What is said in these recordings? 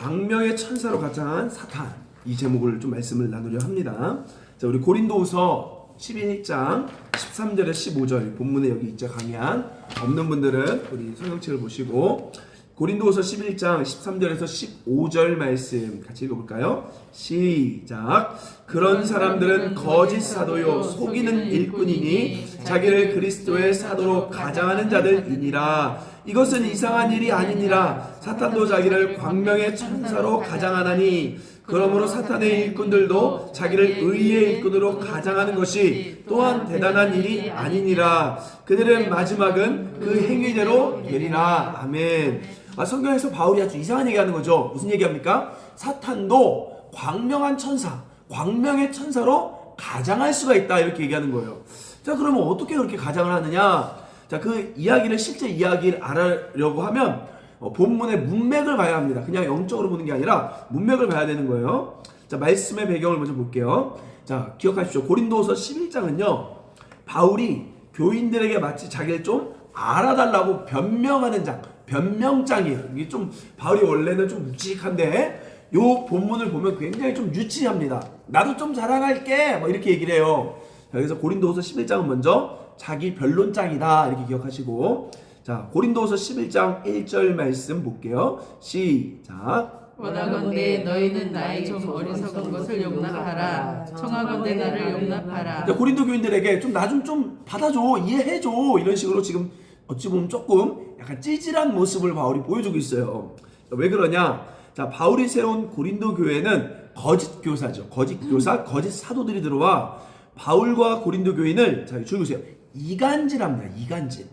광명의 천사로 가장한 사탄, 이 제목을 좀 말씀을 나누려 합니다. 자, 우리 고린도후서 11장 13절에 15절 본문에 여기 있죠. 강의한 없는 분들은 우리 성경책을 보시고 고린도후서 11장 13절에서 15절 말씀 같이 읽어볼까요? 시작. 그런 사람들은 거짓 사도요 속이는 일꾼이니 자기를 그리스도의 사도로 가장하는 자들이니라. 이것은 이상한 일이 아니니라. 사탄도 자기를 광명의 천사로 가장하나니 그러므로 사탄의 일꾼들도 자기를 의의 일꾼으로 가장하는 것이 또한 대단한 일이 아니니라. 그들의 마지막은 그 행위대로 되리라. 아멘. 성경에서 바울이 아주 이상한 얘기하는 거죠. 무슨 얘기합니까? 사탄도 광명한 천사, 광명의 천사로 가장할 수가 있다, 이렇게 얘기하는 거예요. 자, 그러면 어떻게 그렇게 가장을 하느냐? 자, 그 이야기를, 실제 이야기를 알아려고 하면 본문의 문맥을 봐야 합니다. 그냥 영적으로 보는 게 아니라 문맥을 봐야 되는 거예요. 자, 말씀의 배경을 먼저 볼게요. 자, 기억하십시오. 고린도후서 11장은요 바울이 교인들에게 마치 자기를 좀 알아달라고 변명하는 장, 변명장이에요. 이게 좀 바울이 원래는 좀 묵직한데 요 본문을 보면 굉장히 좀 유치합니다. 나도 좀 자랑할게 뭐 이렇게 얘기를 해요. 자, 그래서 고린도후서 11장은 먼저 자기 변론장이다 이렇게 기억하시고, 자, 고린도후서 11장 1절 말씀 볼게요. 시작. 원하건대 너희는 나의 좀 어리석은 것을 용납하라. 청하건대 나를 용납하라. 자, 고린도 교인들에게 좀 나 좀 받아줘, 이해해줘, 이런 식으로 지금 어찌 보면 조금 약간 찌질한 모습을 바울이 보여주고 있어요. 왜 그러냐? 자, 바울이 세운 고린도 교회는 거짓 교사죠. 거짓 교사, 거짓 사도들이 들어와 바울과 고린도 교인을, 자, 주의보세요, 이간질합니다. 이간질.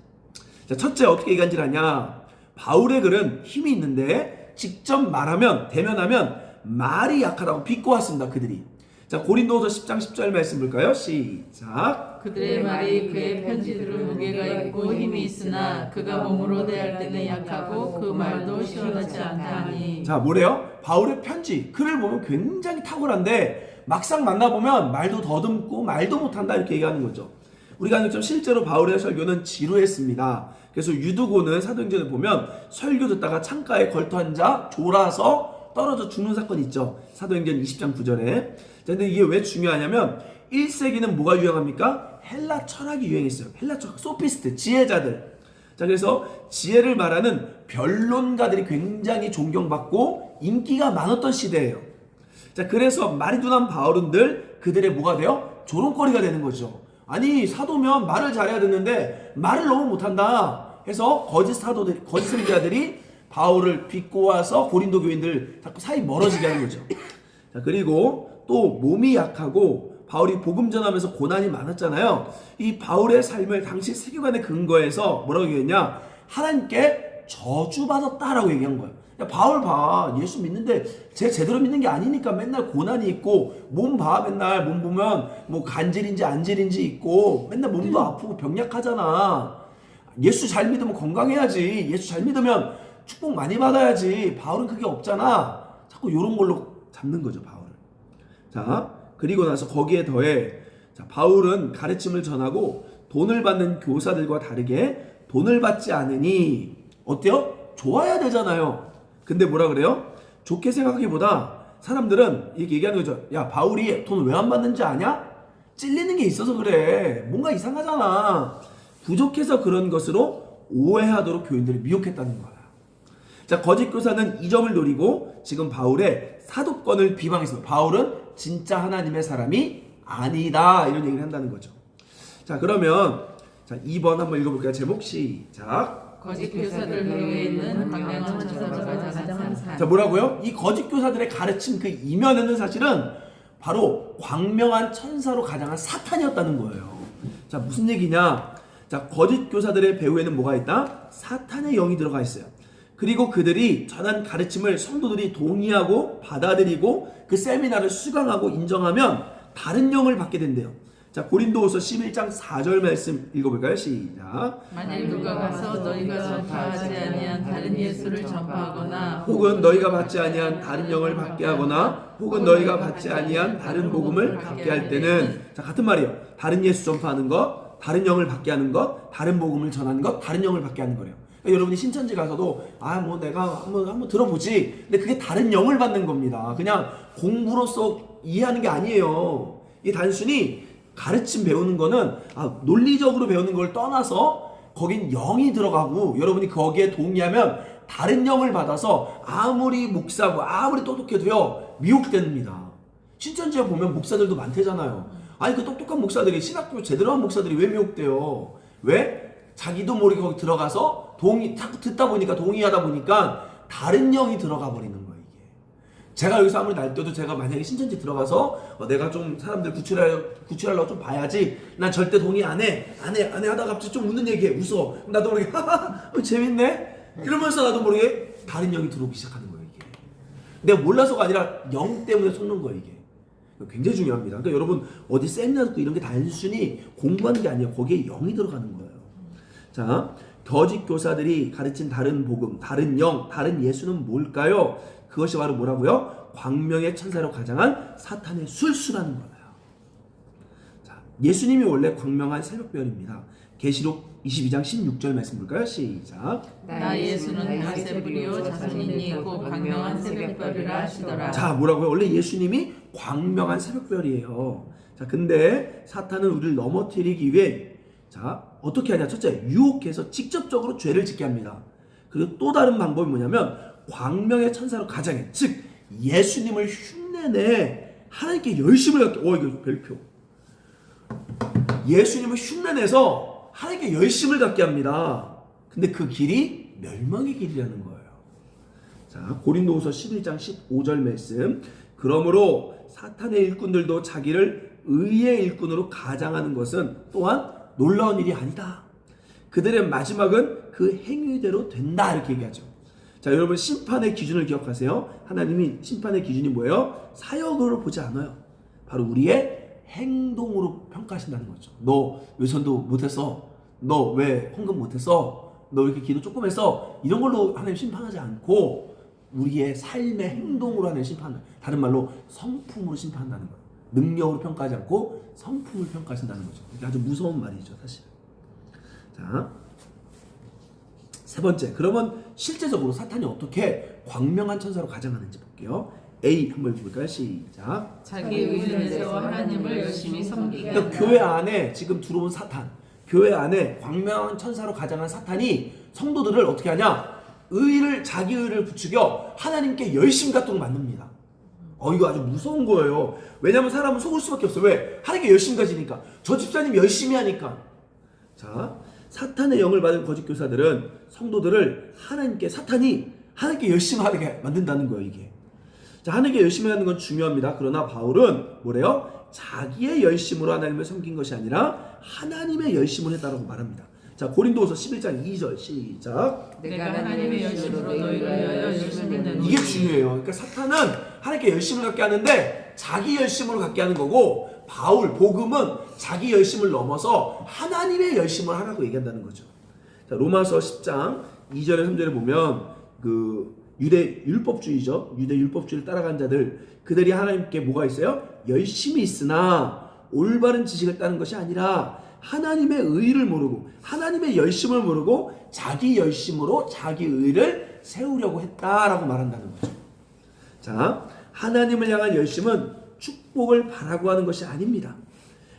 자, 첫째, 어떻게 이간질하냐? 바울의 글은 힘이 있는데 직접 말하면, 대면하면 말이 약하다고 비꼬았습니다. 그들이. 자, 고린도후서 10장 10절 말씀 볼까요? 시작. 그들의 말이 그의 편지들은 무게가 있고 힘이 있으나 그가 몸으로 대할 때는 약하고 그 말도 시원하지 않다니. 자, 뭐래요? 바울의 편지, 글을 보면 굉장히 탁월한데 막상 만나보면 말도 더듬고 말도 못한다, 이렇게 얘기하는 거죠. 우리가 좀 실제로 바울의 설교는 지루했습니다. 그래서 유두고는 사도행전을 보면 설교 듣다가 창가에 걸터앉아 졸아서 떨어져 죽는 사건이 있죠. 사도행전 20장 9절에. 근데 이게 왜 중요하냐면 1세기는 뭐가 유행합니까? 헬라 철학이 유행했어요. 헬라 철학, 소피스트, 지혜자들. 자, 그래서 지혜를 말하는 변론가들이 굉장히 존경받고 인기가 많았던 시대예요. 자, 그래서 말이 둔한 바울은들 그들의 뭐가 돼요? 조롱거리가 되는 거죠. 아니, 사도면 말을 잘해야 되는데 말을 너무 못한다 해서 거짓 사도들, 거짓 선지자들이 바울을 비꼬아서 고린도 교인들 자꾸 사이 멀어지게 하는 거죠. 자, 그리고 또 몸이 약하고 바울이 복음 전하면서 고난이 많았잖아요. 이 바울의 삶을 당시 세계관의 근거에서 뭐라고 얘기했냐? 하나님께 저주받았다라고 얘기한 거예요. 야, 바울 봐, 예수 믿는데 쟤 제대로 믿는 게 아니니까 맨날 고난이 있고, 몸 봐, 맨날 몸 보면 뭐 간질인지 안질인지 있고 맨날 몸도 아프고 병약하잖아. 예수 잘 믿으면 건강해야지, 예수 잘 믿으면 축복 많이 받아야지. 바울은 그게 없잖아. 자꾸 이런 걸로 잡는 거죠, 바울은. 자, 그리고 나서 거기에 더해, 자, 바울은 가르침을 전하고 돈을 받는 교사들과 다르게 돈을 받지 않으니 어때요? 좋아야 되잖아요. 근데 뭐라 그래요? 좋게 생각하기보다 사람들은 이렇게 얘기하는 거죠. 야, 바울이 돈 왜 안 받는지 아냐? 찔리는 게 있어서 그래. 뭔가 이상하잖아. 부족해서 그런 것으로 오해하도록 교인들을 미혹했다는 거야. 자, 거짓 교사는 이 점을 노리고 지금 바울의 사도권을 비방했습니다. 바울은 진짜 하나님의 사람이 아니다, 이런 얘기를 한다는 거죠. 자, 그러면 자, 2번 한번 읽어볼까요? 제목 시작. 거짓 교사들 교회에 있는 광명한 천사가 가장한 사탄. 자, 뭐라고요? 이 거짓 교사들의 가르침 그 이면에는 사실은 바로 광명한 천사로 가장한 사탄이었다는 거예요. 자, 무슨 얘기냐? 자, 거짓 교사들의 배후에는 뭐가 있다? 사탄의 영이 들어가 있어요. 그리고 그들이 전한 가르침을 성도들이 동의하고 받아들이고 그 세미나를 수강하고 인정하면 다른 영을 받게 된대요. 자, 고린도후서 11장 4절 말씀 읽어볼까요? 시작. 만일 누가 가서 너희가 전파하지 아니한 다른 예수를 전파하거나 혹은 너희가 받지 아니한 다른 영을 받게 하거나 혹은 너희가 받지 아니한 다른 복음을 받게 할 때는, 자, 같은 말이에요. 다른 예수 전파하는 것, 다른 영을 받게 하는 것, 다른 복음을 전하는 것, 다른 영을 받게 하는 거래요. 그러니까 여러분이 신천지 가서도 뭐 내가 한번 들어보지. 근데 그게 다른 영을 받는 겁니다. 그냥 공부로서 이해하는 게 아니에요. 이 단순히 가르침 배우는 거는 논리적으로 배우는 걸 떠나서 거긴 영이 들어가고 여러분이 거기에 동의하면 다른 영을 받아서 아무리 목사고 아무리 똑똑해도요 미혹됩니다. 신천지에 보면 목사들도 많대잖아요. 아니 그 똑똑한 목사들이 신학교 제대로 한 목사들이 왜 미혹돼요? 왜? 자기도 모르게 거기 들어가서 자꾸 듣다 보니까 동의하다 보니까 다른 영이 들어가 버리는 거예요. 이게 제가 여기서 아무리 날뛰어도 제가 만약에 신천지 들어가서 내가 좀 사람들 구출하려고 좀 봐야지 난 절대 동의 안 해 하다가 갑자기 좀 웃는 얘기해. 웃어. 나도 모르게 하하 재밌네 이러면서 나도 모르게 다른 영이 들어오기 시작하는 거예요. 이게 내가 몰라서가 아니라 영 때문에 속는 거예요. 이게 굉장히 중요합니다. 그러니까 여러분 어디 세미나 듣고 이런 게 단순히 공부하는 게 아니에요. 거기에 영이 들어가는 거예요. 자, 거짓 교사들이 가르친 다른 복음, 다른 영, 다른 예수는 뭘까요? 그것이 바로 뭐라고요? 광명의 천사로 가장한 사탄의 술수라는 거예요. 자, 예수님이 원래 광명한 새벽별입니다. 계시록 22장 16절 말씀 볼까요? 시작. 나 예수는 별세불이요 자손이니 곧 광명한 새벽별이라 하시더라. 자, 뭐라고요? 원래 예수님이 광명한 새벽별이에요. 자, 근데 사탄은 우리를 넘어뜨리기 위해 자, 어떻게 하냐? 첫째, 유혹해서 직접적으로 죄를 짓게 합니다. 그리고 또 다른 방법이 뭐냐면 광명의 천사로 가장해. 즉 예수님을 흉내내 하나님께 열심을 갖게. 이거 별표. 예수님을 흉내내서 하나님께 열심을 갖게 합니다. 근데 그 길이 멸망의 길이라는 거예요. 자, 고린도후서 11장 15절 말씀. 그러므로 사탄의 일꾼들도 자기를 의의 일꾼으로 가장하는 것은 또한 놀라운 일이 아니다. 그들의 마지막은 그 행위대로 된다. 이렇게 얘기하죠. 자, 여러분 심판의 기준을 기억하세요. 하나님이 심판의 기준이 뭐예요? 사역으로 보지 않아요. 바로 우리의 행동으로 평가하신다는 거죠. 너 왜 전도 못했어? 너 왜 헌금 못했어? 너 이렇게 기도 조금 했어? 이런 걸로 하나님 심판하지 않고 우리의 삶의 행동으로 하는 심판을, 다른 말로 성품으로 심판한다는 거예요. 능력으로 평가하지 않고 성품을 평가하신다는 거죠. 이게 아주 무서운 말이죠, 사실. 자, 세 번째. 그러면 실제적으로 사탄이 어떻게 광명한 천사로 가장하는지 볼게요. A 한번 볼까요? 시작. 자기 의를 세워 하나님을 열심히 섬기게 한다. 그러니까 교회 안에 지금 들어온 사탄, 교회 안에 광명한 천사로 가장한 사탄이 성도들을 어떻게 하냐? 자기 의를 부추겨 하나님께 열심 갖도록 만듭니다. 이거 아주 무서운 거예요. 왜냐하면 사람은 속을 수밖에 없어요. 왜? 하나님께 열심 가지니까. 저 집사님 열심히 하니까. 자, 사탄의 영을 받은 거짓 교사들은 성도들을 사탄이 하나님께 열심히 하게 만든다는 거예요. 이게. 자, 하나님께 열심히 하는 건 중요합니다. 그러나 바울은 뭐래요? 자기의 열심으로 하나님을 섬긴 것이 아니라 하나님의 열심을 했다라고 말합니다. 자, 고린도후서 11장 2절 시작. 내가 하나님의 열심으로 너희를 위하여 열심을 내노니. 이게 중요해요. 그러니까 사탄은 하나님께 열심을 갖게 하는데 자기 열심으로 갖게 하는 거고, 복음은 자기 열심을 넘어서 하나님의 열심을 하라고 얘기한다는 거죠. 자, 로마서 10장 2절에 3절에 보면 유대 율법주의죠. 유대 율법주의를 따라간 자들, 그들이 하나님께 뭐가 있어요? 열심이 있으나 올바른 지식을 따는 것이 아니라 하나님의 의를 모르고 하나님의 열심을 모르고 자기 열심으로 자기 의를 세우려고 했다라고 말한다는 거죠. 자, 하나님을 향한 열심은 축복을 바라고 하는 것이 아닙니다.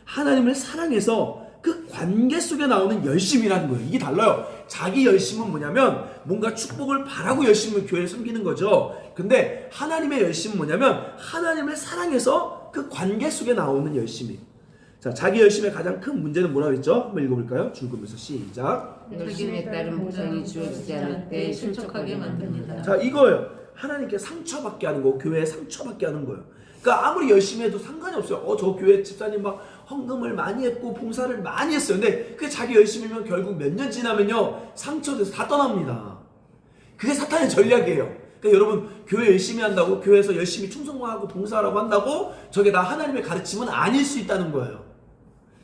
하나님을 사랑해서 그 관계 속에 나오는 열심이라는 거예요. 이게 달라요. 자기 열심은 뭐냐면 뭔가 축복을 바라고 열심히 교회를 섬기는 거죠. 근데 하나님의 열심은 뭐냐면 하나님을 사랑해서 그 관계 속에 나오는 열심이. 자, 자기 열심의 가장 큰 문제는 뭐라고 했죠? 한번 읽어볼까요? 줄거면서 시작. 열심에 따른 보상이 주어지지 않을 때 실족하게 만듭니다. 자, 이거예요. 하나님께 상처받게 하는 거, 교회에 상처받게 하는 거예요. 그러니까 아무리 열심히 해도 상관이 없어요. 저 교회 집사님 막 헌금을 많이 했고 봉사를 많이 했어요. 근데 그게 자기 열심이면 결국 몇 년 지나면요 상처돼서 다 떠납니다. 그게 사탄의 전략이에요. 그러니까 여러분 교회 열심히 한다고, 교회에서 열심히 충성하고 봉사하라고 한다고 저게 다 하나님의 가르침은 아닐 수 있다는 거예요.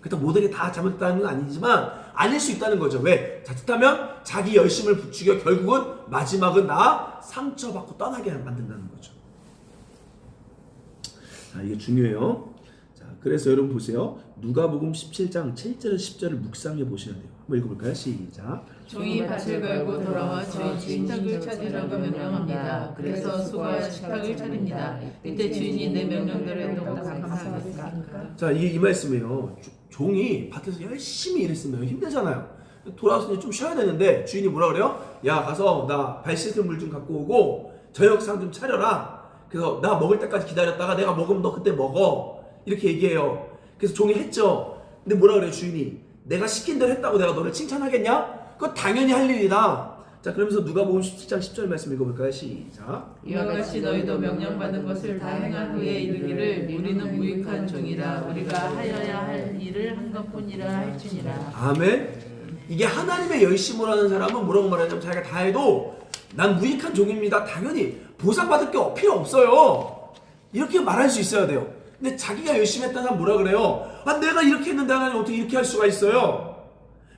그렇다고 모든 게 다 잘못됐다는 건 아니지만 아닐 수 있다는 거죠. 왜? 자칫하면 자기 열심을 부추겨 결국은 마지막은 상처받고 떠나게 만든다는 거죠. 자, 이게 중요해요. 자, 그래서 여러분 보세요. 누가복음 17장 7절에서 10절을 묵상해 보셔야 돼요. 한번 읽어볼까요? 시작. 종이 밭을 갈고 돌아와 저희 식탁을 차리라고 명령합니다. 그래서 수고하여 식탁을 차립니다. 이때 주인이 내 명령대로 해도 감사하겠습니까? 자, 이게 이 말씀이에요. 종이 밭에서 열심히 일했으면 힘들잖아요. 돌아와서 이제 좀 쉬어야 되는데 주인이 뭐라 그래요? 야, 가서 나 발 씻을 물 좀 갖고 오고 저녁상 좀 차려라. 그래서 나 먹을 때까지 기다렸다가 내가 먹으면 너 그때 먹어. 이렇게 얘기해요. 그래서 종이 했죠. 근데 뭐라 그래요, 주인이? 내가 시킨 대로 했다고 내가 너를 칭찬하겠냐? 그거 당연히 할 일이다. 자, 그러면서 누가복음 17장 10절 말씀 읽어볼까요? 시작. 이와 같이 너희도 명령받은 것을 다 행한 후에 이르기를 우리는 무익한 종이라 우리가 하여야 할 일을 한 것뿐이라 할지니라. 아멘. 이게 하나님의 열심을 하는 사람은 뭐라고 말하냐면 자기가 다 해도 난 무익한 종입니다. 당연히 보상받을 게 필요 없어요. 이렇게 말할 수 있어야 돼요. 근데 자기가 열심히 했다는 사람 뭐라 그래요? 아, 내가 이렇게 했는데 하나님 어떻게 이렇게 할 수가 있어요?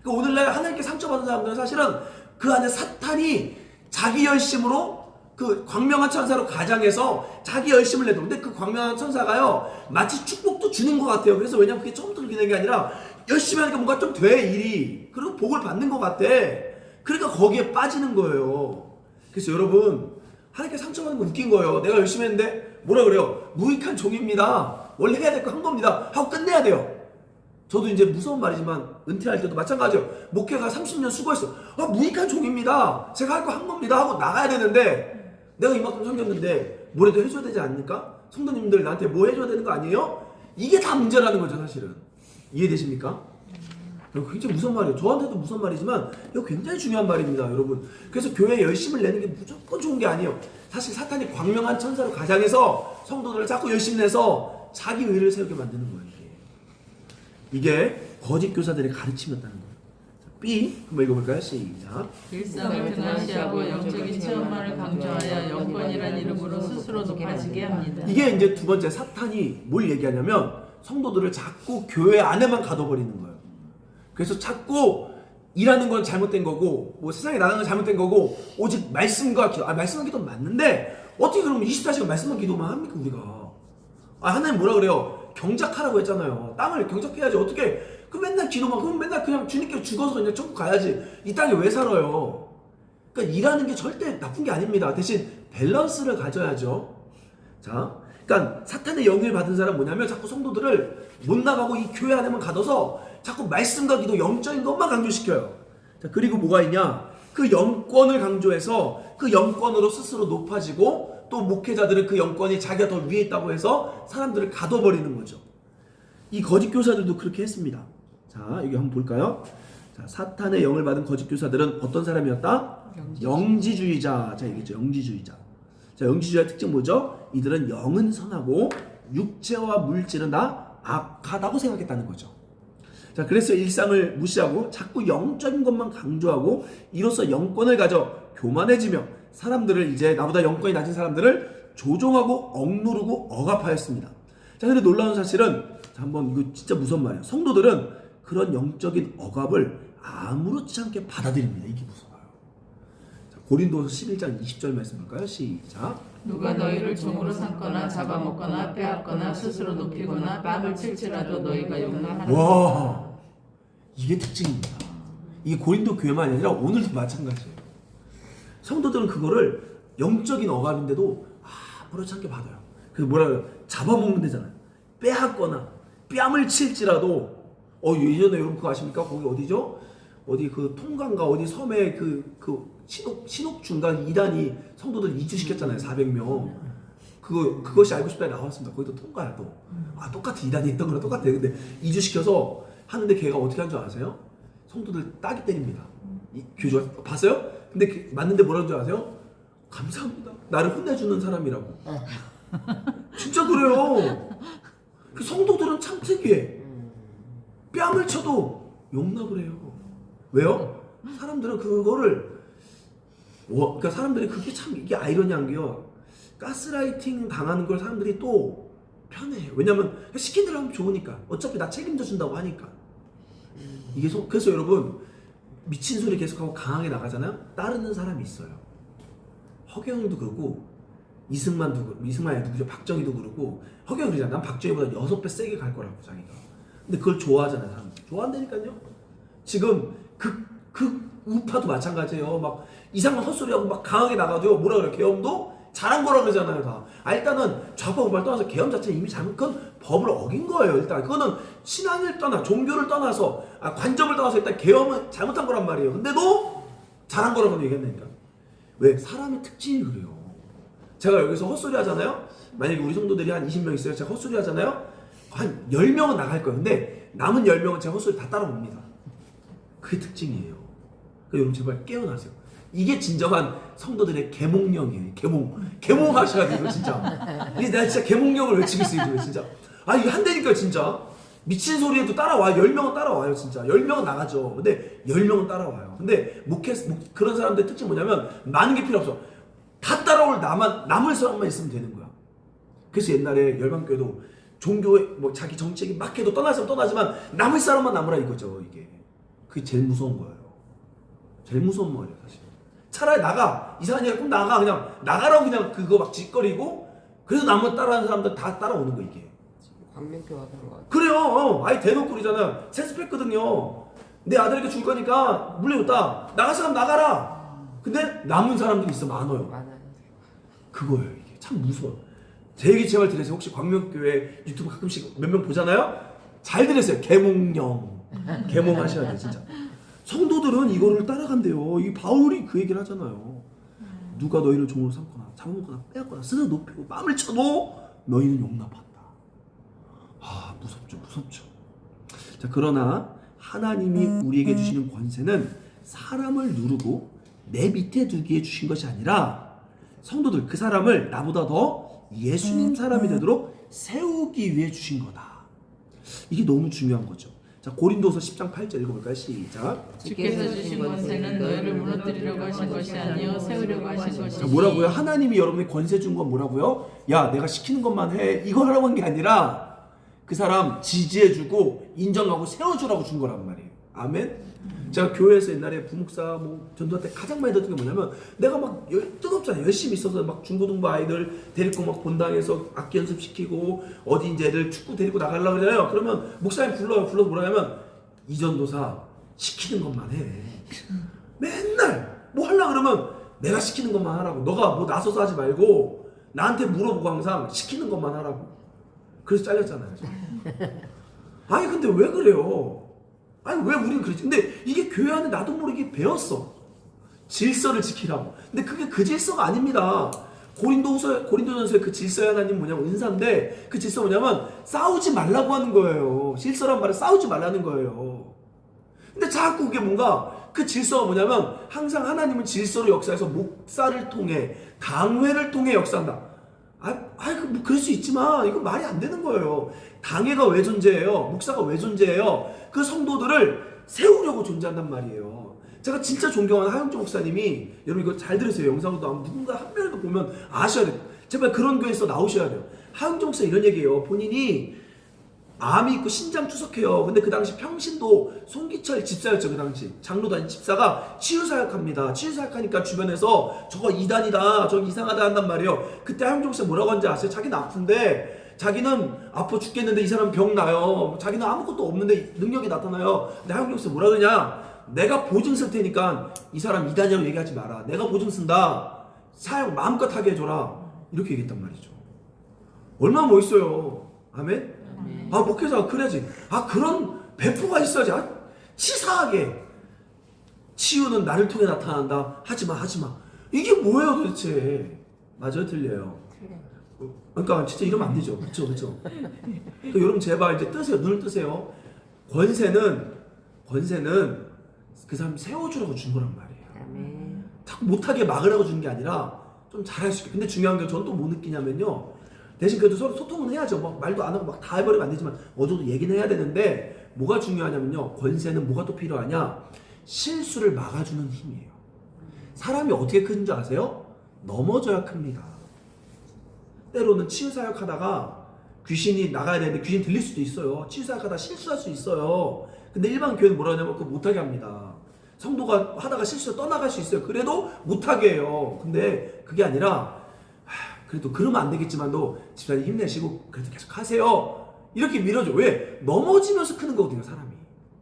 그러니까 오늘날 하나님께 상처받은 사람들은 사실은 그 안에 사탄이 자기 열심으로 그 광명한 천사로 가장해서 자기 열심을 내도 근데 그 광명한 천사가요 마치 축복도 주는 것 같아요. 그래서 왜냐면 그게 처음부터 그렇게 된 게 아니라 열심히 하니까 뭔가 좀 돼 일이 그리고 복을 받는 것 같아. 그러니까 거기에 빠지는 거예요. 그래서 여러분 하나님께 상처받는 거 웃긴 거예요. 내가 열심히 했는데 뭐라 그래요? 무익한 종입니다. 원래 해야 될 거 한 겁니다 하고 끝내야 돼요. 저도 이제 무서운 말이지만 은퇴할 때도 마찬가지예요. 목회가 30년 수고했어. 아, 무익한 종입니다. 제가 할 거 한 겁니다 하고 나가야 되는데 내가 이만큼 섬겼는데 뭐라도 해줘야 되지 않습니까? 성도님들 나한테 뭐 해줘야 되는 거 아니에요? 이게 다 문제라는 거죠 사실은. 이해되십니까? 굉장히 무서운 말이에요. 저한테도 무서운 말이지만 이거 굉장히 중요한 말입니다 여러분. 그래서 교회에 열심을 내는 게 무조건 좋은 게 아니에요. 사실 사탄이 광명한 천사로 가장해서 성도들을 자꾸 열심히 내서 자기 의를 세우게 만드는 거예요. 이게 거짓 교사들의 가르침이었다는 거예요. B 한번 읽어볼까요? 시작. 일상을 등한시하고 영적인 체험만을 강조하여 영권이란 이름으로 스스로 높아지게 합니다. 이게 이제 두 번째 사탄이 뭘 얘기하냐면 성도들을 자꾸 교회 안에만 가둬버리는 거예요. 그래서 자꾸 일하는 건 잘못된 거고 뭐 세상에 나가는 건 잘못된 거고 오직 말씀과 기도 말씀과 기도는 맞는데 어떻게 그러면 24시간 말씀과 기도만 합니까 우리가? 하나님 뭐라 그래요? 경작하라고 했잖아요. 땅을 경작해야지. 어떻게 그 맨날 기도만 그럼 맨날 그냥 주님께 죽어서 그냥 천국 가야지. 이 땅에 왜 살아요? 그러니까 일하는 게 절대 나쁜 게 아닙니다. 대신 밸런스를 가져야죠. 자, 그러니까 사탄의 영향을 받은 사람 뭐냐면 자꾸 성도들을 못 나가고 이 교회 안에만 가둬서 자꾸 말씀과 기도 영적인 것만 강조시켜요. 자, 그리고 뭐가 있냐? 그 영권을 강조해서 그 영권으로 스스로 높아지고 또 목회자들은 그 영권이 자기가 더 위에 있다고 해서 사람들을 가둬버리는 거죠. 이 거짓 교사들도 그렇게 했습니다. 자, 여기 한번 볼까요? 자, 사탄의 영을 받은 거짓 교사들은 어떤 사람이었다? 영지주의자. 자, 얘기했죠. 영지주의자. 자, 영지주의자의 특징 뭐죠? 이들은 영은 선하고 육체와 물질은 다 악하다고 생각했다는 거죠. 자, 그래서 일상을 무시하고 자꾸 영적인 것만 강조하고 이로써 영권을 가져 교만해지며 사람들을 이제 나보다 영권이 낮은 사람들을 조종하고 억누르고 억압하였습니다. 자, 근데 놀라운 사실은 자, 한번 이거 진짜 무서운 말이에요. 성도들은 그런 영적인 억압을 아무렇지 않게 받아들입니다. 이게 무서워요. 자, 고린도서 11장 20절 말씀 볼까요? 시작. 누가 너희를 종으로 삼거나 잡아먹거나 빼앗거나 스스로 높이거나 뺨을 칠지라도 너희가 용납하라. 와, 이게 특징입니다. 이게 고린도 교회만이 아니라 오늘도 마찬가지예요. 성도들은 그거를 영적인 억압인데도 아무렇지 않게 받아요. 그래서 뭐라 그래요? 잡아먹는 데잖아요. 빼앗거나 뺨을 칠지라도 예전에 여러분 그거 아십니까? 거기 어디죠? 어디 그 통강가 어디 섬에 그 신옥 중간 2단이 성도들 이주시켰잖아요. 400명. 그것이 알고 싶다 나왔습니다. 거기도 통과야 또. 똑같아. 2단이 있던 거랑 똑같아. 근데 이주시켜서 하는데 걔가 어떻게 한 줄 아세요? 성도들 따기 때립니다. 교주가 봤어요? 근데 맞는데 뭐라는 줄 아세요? 감사합니다. 나를 혼내주는 사람이라고. 진짜 그래요. 그 성도들은 참 특이해. 뺨을 쳐도 용납을 해요. 왜요? 사람들은 그거를 그러니까 사람들이 그게 참 이게 아이러니한 게요. 가스라이팅 당하는 걸 사람들이 또 편해요. 왜냐면 시킨 대로 하면 좋으니까. 어차피 나 책임져 준다고 하니까. 이게 그래서 여러분 미친 소리 계속하고 강하게 나가잖아요. 따르는 사람이 있어요. 허경영도 그렇고 이승만이 누구죠? 박정희도 그러고 허경이 그러잖아. 난 박정희보다 6배 세게 갈 거라고 자기가. 근데 그걸 좋아하잖아요, 사람들. 좋아한다니까요. 지금 그 우파도 마찬가지예요. 막 이상한 헛소리하고 막 강하게 나가도요. 뭐라 그래? 계엄도 잘한 거라 그러잖아요, 다. 일단은 좌파 우파를 떠나서 계엄 자체는 이미 잘못, 그건 법을 어긴 거예요. 일단 그거는 신앙을 떠나 종교를 떠나서 관점을 떠나서 일단 계엄은 잘못한 거란 말이에요. 근데도 잘한 거라고 얘기했다니까. 왜? 사람의 특징이 그래요. 제가 여기서 헛소리 하잖아요. 만약에 우리 성도들이 한 20명 있어요. 제가 헛소리 하잖아요. 한 10명은 나갈 거예요. 근데 남은 10명은 제가 헛소리 다 따라옵니다. 그게 특징이에요. 그러니까 여러분 제발 깨어나세요. 이게 진정한 성도들의 계몽령이에요. 계몽하셔야 돼요, 진짜. 이게 내가 진짜 계몽령을 외치고 있어요, 진짜. 이게 한다니까, 진짜. 미친 소리에도 따라와요. 10명은 따라와요, 진짜. 10명은 나가죠. 근데 10명은 따라와요. 근데 그런 사람들의 특징이 뭐냐면, 많은 게 필요 없어. 다 따라올 남을 사람만 있으면 되는 거야. 그래서 옛날에 열방교회도 종교에, 자기 정책이 막 해도 떠날 사람 떠나지만, 남을 사람만 남으라 이거죠, 이게. 그게 제일 무서운 거예요. 제일 무서운 말이에요, 사실. 차라리 나가. 이상한 얘기가 꼭 나가. 그냥 나가라고 그냥 그거 막 짓거리고 그래서 남을 따라하는 사람들 다 따라오는 거 이게. 광명교회 하던 거 같아요. 그래요. 아예 대놓고 그러잖아요. 세습했거든요. 내 아들에게 줄 거니까 물려줬다. 나갈 사람 나가라. 근데 남은 사람들이 있어 많아요. 그거예요 이게. 참 무서워요. 제 얘기 제발 들으세요. 혹시 광명교회 유튜브 가끔씩 몇 명 보잖아요. 잘 들으세요. 계몽령. 계몽하셔야 돼요 진짜. 성도들은 이거를 따라간대요. 이 바울이 그 얘기를 하잖아요. 누가 너희를 종으로 삼거나 잡아먹거나 빼앗거나 쓰다 높이고 뺨을 쳐도 너희는 용납한다. 무섭죠. 자, 그러나 하나님이 우리에게 주시는 권세는 사람을 누르고 내 밑에 두기에 주신 것이 아니라 성도들 그 사람을 나보다 더 예수님 사람이 되도록 세우기 위해 주신 거다. 이게 너무 중요한 거죠. 자, 고린도서 10장 8절 읽어볼까요? 시작. 주께서 주신 권세는 너희를 무너뜨리려고 하신 것이 아니요 세우려고 하신 것이지. 자, 뭐라고요? 하나님이 여러분이 권세 준 건 뭐라고요? 야, 내가 시키는 것만 해. 이걸 하라고 한 게 아니라 그 사람 지지해주고 인정하고 세워주라고 준 거란 말이에요. 아멘? 제가 교회에서 옛날에 부목사 전도할 때 가장 많이 들었던 게 뭐냐면 내가 막 뜨겁잖아요. 열심히 있어서 막 중고등부 아이들 데리고 막 본당에서 악기 연습시키고 어디 이제 애들 축구 데리고 나가려고 그러잖아요. 그러면 목사님 불러서 뭐라 하면 이전도사 시키는 것만 해. 맨날 뭐 하려고 그러면 내가 시키는 것만 하라고. 너가 뭐 나서서 하지 말고 나한테 물어보고 항상 시키는 것만 하라고. 그래서 잘렸잖아요. 아니 근데 왜 그래요? 아니 왜 우리는 그러지? 근데 이게 교회 안에 나도 모르게 배웠어. 질서를 지키라고. 근데 그게 그 질서가 아닙니다. 고린도전서의 그 질서의 하나님 뭐냐면 은사인데 그 질서 뭐냐면 싸우지 말라고 하는 거예요. 질서란 말은 싸우지 말라는 거예요. 근데 자꾸 그게 뭔가 그 질서가 뭐냐면 항상 하나님은 질서로 역사해서 목사를 통해 당회를 통해 역사한다. 뭐 그럴 수 있지만 이건 말이 안 되는 거예요. 당회가 왜 존재해요? 목사가 왜 존재해요? 그 성도들을 세우려고 존재한단 말이에요. 제가 진짜 존경하는 하영조 목사님이 여러분 이거 잘 들으세요. 영상도 누군가 한 명이라도 보면 아셔야 돼요. 제발 그런 교회에서 나오셔야 돼요. 하영조 목사 이런 얘기예요. 본인이 암이 있고 신장 투석해요. 근데 그 당시 평신도 송기철 집사였죠. 그 당시 장로도 아닌 집사가 치유사역합니다. 치유사역하니까 주변에서 저거 이단이다, 저거 이상하다 한단 말이에요. 그때 하영조 목사 뭐라고 하는지 아세요? 자기는 아픈데 자기는 아파 죽겠는데 이 사람 병 나요. 자기는 아무것도 없는데 능력이 나타나요. 근데 하영조 목사 뭐라 그러냐? 내가 보증 쓸 테니까 이 사람 이단이라고 얘기하지 마라. 내가 보증 쓴다. 사역 마음껏 하게 해줘라. 이렇게 얘기했단 말이죠. 얼마나 멋있어요. 아멘? 목회자가 그래야지. 그런 배포가 있어야지. 치사하게 치유는 나를 통해 나타난다. 하지마. 이게 뭐예요 도대체? 맞아요? 틀려요? 그러니까 진짜 이러면 안 되죠. 그쵸? 그러니까 여러분 제발 이제 뜨세요. 눈을 뜨세요. 권세는 그 사람 세워주라고 준 거란 말이에요. 자꾸 못하게 막으라고 준 게 아니라 좀 잘할 수 있게. 근데 중요한 게 저는 또 뭐 느끼냐면요. 대신 그래도 서로 소통은 해야죠. 막 말도 안 하고 막 다 해버리면 안 되지만 어느 정도 얘기는 해야 되는데 뭐가 중요하냐면요. 권세는 뭐가 또 필요하냐? 실수를 막아주는 힘이에요. 사람이 어떻게 크는 줄 아세요? 넘어져야 큽니다. 때로는 치유사역 하다가 귀신이 나가야 되는데 귀신 들릴 수도 있어요. 치유사역 하다가 실수할 수 있어요. 근데 일반 교회는 뭐라 하냐면 그거 못하게 합니다. 성도가 하다가 실수해서 떠나갈 수 있어요. 그래도 못하게 해요. 근데 그게 아니라 그래도 그러면 안 되겠지만도 집사님 힘내시고 그래도 계속 하세요. 이렇게 밀어줘. 왜? 넘어지면서 크는 거거든요, 사람이.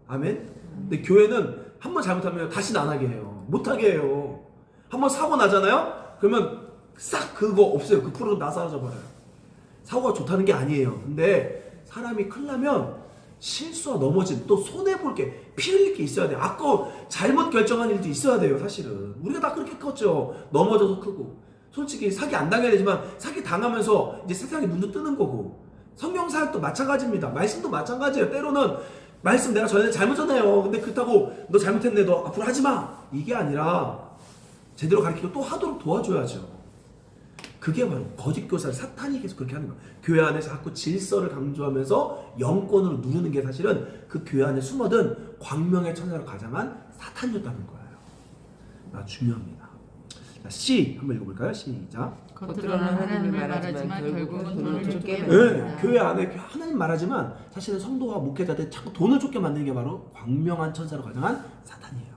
아멘? 근데 교회는 한 번 잘못하면 다시는 안 하게 해요. 못 하게 해요. 한 번 사고 나잖아요? 그러면 싹 그거 없어요. 그 프로그램 다 사라져 버려요. 사고가 좋다는 게 아니에요. 근데 사람이 큰일 나면 실수와 넘어진, 또 손해볼 게, 피 흘릴 게 있어야 돼요. 아까 잘못 결정한 일도 있어야 돼요, 사실은. 우리가 다 그렇게 컸죠. 넘어져서 크고. 솔직히 사기 안 당해야 되지만 사기 당하면서 이제 세상에 눈도 뜨는 거고. 성경 사역도 마찬가지입니다. 말씀도 마찬가지예요. 때로는 말씀 내가 전에 잘못 전해요. 근데 그렇다고 너 잘못했네, 너 앞으로 하지 마. 이게 아니라 제대로 가르치고 또 하도록 도와줘야죠. 그게 바로 거짓 교사, 사탄이 계속 그렇게 하는 거예요. 교회 안에서 자꾸 질서를 강조하면서 영권으로 누르는 게 사실은 그 교회 안에 숨어든 광명의 천사로 가장한 사탄이었다는 거예요. 중요합니다. 자, C 한번 읽어볼까요? 시작. 겉으로는 하나님을 말하지만 결국은 돈을 쫓게 네, 만든다. 교회 안에 하나님 말하지만 사실은 성도와 목회자들 자꾸 돈을 쫓게 만드는 게 바로 광명한 천사로 가장한 사탄이에요.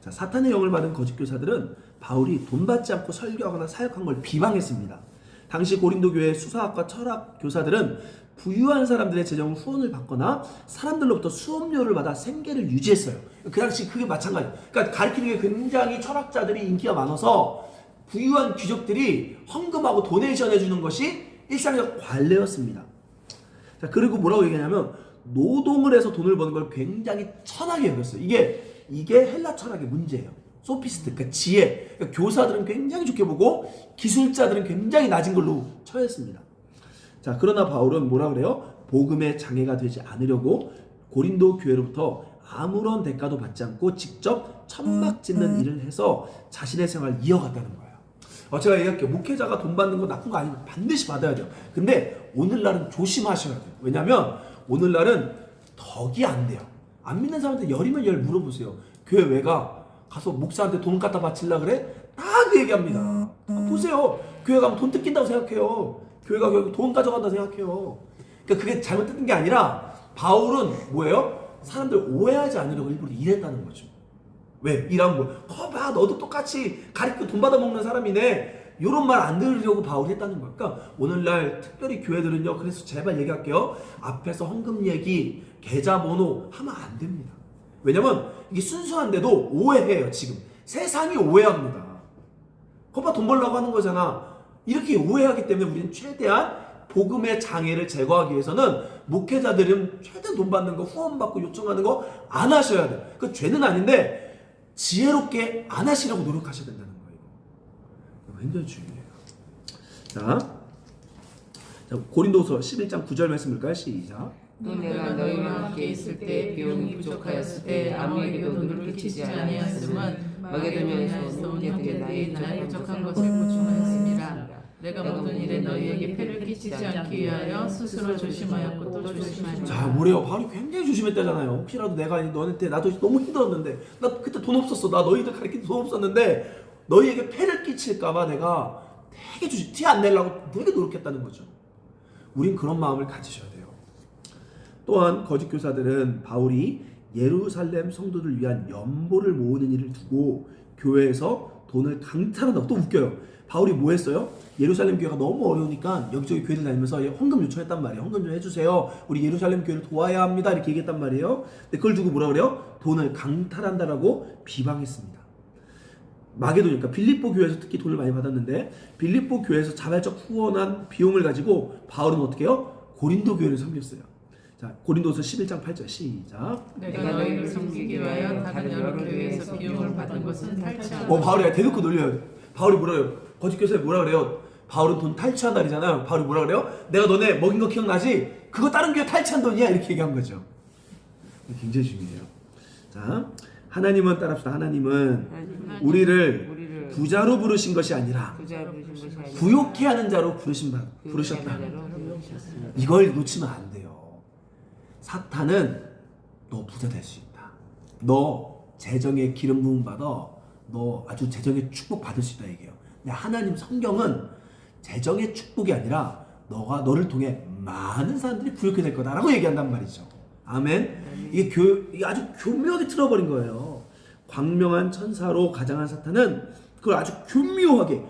자, 사탄의 영을 받은 거짓 교사들은 바울이 돈 받지 않고 설교하거나 사역한 걸 비방했습니다. 당시 고린도 교회 수사학과 철학 교사들은 부유한 사람들의 재정 후원을 받거나 사람들로부터 수업료를 받아 생계를 유지했어요. 그 당시 그게 마찬가지예요. 그러니까 가르치는 게 굉장히 철학자들이 인기가 많아서 부유한 귀족들이 헌금하고 도네이션 해주는 것이 일상적 관례였습니다. 자, 그리고 뭐라고 얘기하냐면 노동을 해서 돈을 버는 걸 굉장히 천하게 여겼어요. 이게 헬라 철학의 문제예요. 소피스트, 그러니까 지혜. 그러니까 교사들은 굉장히 좋게 보고 기술자들은 굉장히 낮은 걸로 처했습니다. 자, 그러나 바울은 뭐라 그래요? 복음의 장애가 되지 않으려고 고린도 교회로부터 아무런 대가도 받지 않고 직접 천막 짓는 일을 해서 자신의 생활을 이어갔다는 거예요. 제가 얘기할게요. 목회자가 돈 받는 거 나쁜 거 아니고 반드시 받아야 돼요. 근데 오늘날은 조심하셔야 돼요. 왜냐면 오늘날은 덕이 안 돼요. 안 믿는 사람한테 열이면 열 물어보세요. 교회 왜가? 가서 목사한테 돈 갖다 바치려고 그래? 다 그 얘기합니다. 보세요. 교회 가면 돈 뜯긴다고 생각해요. 교회가 결국 돈 가져간다고 생각해요. 그러니까 그게 잘못된 게 아니라 바울은 뭐예요? 사람들 오해하지 않으려고 일부러 일했다는 거죠. 왜? 일하면 뭐, 봐, 너도 똑같이 가르치고 돈 받아먹는 사람이네. 이런 말 안 들으려고 바울이 했다는 거야. 그러니까 오늘날 특별히 교회들은요, 그래서 제발 얘기할게요. 앞에서 헌금 얘기, 계좌번호 하면 안 됩니다. 왜냐면 이게 순수한데도 오해해요, 지금. 세상이 오해합니다. 거봐, 돈 벌려고 하는 거잖아. 이렇게 오해하기 때문에 우리는 최대한 복음의 장애를 제거하기 위해서는 목회자들은 최대한 돈 받는 거, 후원받고 요청하는 거 안 하셔야 돼요. 그 죄는 아닌데 지혜롭게 안 하시려고 노력하셔야 된다는 거예요. 이거 굉장히 중요해요. 자, 고린도서 11장 9절 말씀 볼까요? 시작. 또 내가 너희와 함께 있을 때 비용이 부족하였을 때 아무에게도 눈을 끼치지 아니하였으면 마게도냐에서 온 형제들이 나의 부족한 것을 보충하였습니다. 내가 모든 일에 너희에게 폐를 끼치지 않기 위하여 스스로 조심하였고 또 조심하였다. 자, 뭐래요? 바울이 굉장히 조심했다잖아요. 혹시라도 내가 너한테 나도 너무 힘들었는데 나 그때 돈 없었어. 나 너희들 가르치는 돈 없었는데 너희에게 폐를 끼칠까봐 내가 되게 티 안 내려고 되게 노력했다는 거죠. 우린 그런 마음을 가지셔야 돼요. 또한 거짓 교사들은 바울이 예루살렘 성도들 위한 연보를 모으는 일을 두고 교회에서 돈을 강탈한다고. 또 웃겨요. 바울이 뭐 했어요? 예루살렘 교회가 너무 어려우니까 여기저기 교회를 다니면서 헌금 요청했단 말이에요. 헌금 좀 해주세요. 우리 예루살렘 교회를 도와야 합니다. 이렇게 얘기했단 말이에요. 근데 그걸 두고 뭐라 그래요? 돈을 강탈한다라고 비방했습니다. 마게도냐, 그러니까 빌립보 교회에서 특히 돈을 많이 받았는데 빌립보 교회에서 자발적 후원한 비용을 가지고 바울은 어떻게 해요? 고린도 교회를 섬겼어요. 자, 고린도서 11장 8절 시작. 내가 너희를 섬기기 위하여 다른 여러 교회에서 비용을 받은 것은 탈취하고. 바울이 대놓고 놀려요. 바울이 뭐라요? 거짓 교사에 뭐라 그래요? 바울은 돈 탈취한 날이잖아요. 바울이 뭐라 그래요? 내가 너네 먹인 거 기억나지? 그거 다른 교회 탈취한 돈이야. 이렇게 얘기한 거죠. 굉장히 중요해요. 자, 하나님은 따라합시다. 하나님은 우리를 부자로 부르신 것이 아니라 부욕해 하는 자로 부르셨다. 이걸 놓치면 안 돼요. 사탄은 너 부자 될 수 있다. 너 재정의 기름 부음 받아. 너 아주 재정의 축복 받을 수 있다 얘기해요. 근데 하나님 성경은 재정의 축복이 아니라 너를 통해 많은 사람들이 부욕해 될 거다라고 얘기한단 말이죠. 아멘. 이게 아주 교묘하게 틀어버린 거예요. 광명한 천사로 가장한 사탄은 그걸 아주 교묘하게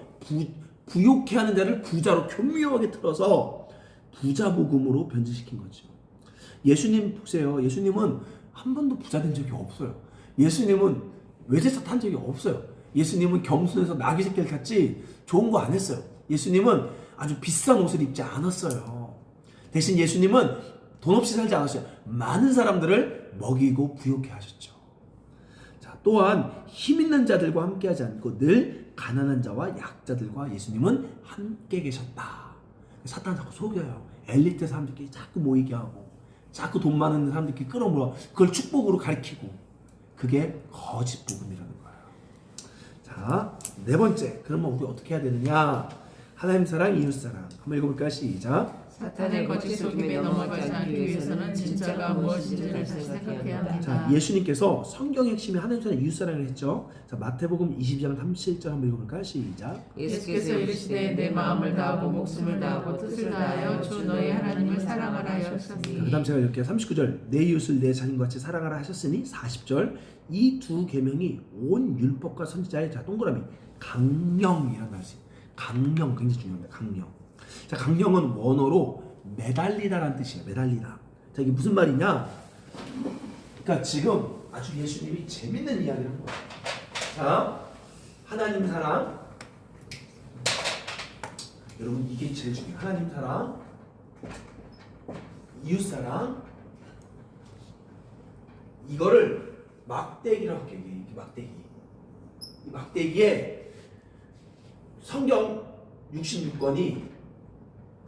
부욕해 하는 자를 부자로 교묘하게 틀어서 부자 복음으로 변질시킨 거죠. 예수님 보세요. 예수님은 한 번도 부자 된 적이 없어요. 예수님은 외제차 탄 적이 없어요. 예수님은 겸손해서 나귀 새끼를 탔지 좋은 거 안 했어요. 예수님은 아주 비싼 옷을 입지 않았어요. 대신 예수님은 돈 없이 살지 않았어요. 많은 사람들을 먹이고 부욕해 하셨죠. 자, 또한 힘 있는 자들과 함께하지 않고 늘 가난한 자와 약자들과 예수님은 함께 계셨다. 사탄 자꾸 속여요. 엘리트 사람들끼리 자꾸 모이게 하고 자꾸 돈 많은 사람들끼리 끌어모아 그걸 축복으로 가리키고 그게 거짓 복음이라는 거예요. 자, 네 번째. 그러면 우리 어떻게 해야 되느냐? 하나님 사랑, 이웃 사랑. 한번 읽어볼까요? 시작. 사탄의 거짓 속임에 넘어가지 않기 위해서는 진짜가 무엇인지를 다시 생각해야 합니다. 자, 예수님께서 성경의 핵심이 하나님 사랑, 이웃 사랑을 했죠. 자, 마태복음 22장 37절 한번 읽어볼까요? 시작. 예수께서 이르시되 내 마음을 다하고 목숨을 다하고 뜻을 다하여 주 너의 하나님을 사랑하라 하셨으니. 그 다음 제가 이렇게 39절 내 이웃을 내 자신과 같이 사랑하라 하셨으니 40절 이 두 계명이 온 율법과 선지자의 자 동그라미 강령이라는 말씀. 강령 굉장히 중요합니다. 강령. 자, 강령은 원어로 매달리다라는 뜻이에요. 매달리다. 자, 이게 무슨 말이냐? 그러니까 지금 아주 예수님이 재밌는 이야기를 한 거예요. 자, 하나님 사랑. 여러분 이게 제일 중요해요. 하나님 사랑, 이웃 사랑. 이거를 막대기라고 할게요. 이게 막대기. 이 막대기에 성경 66권이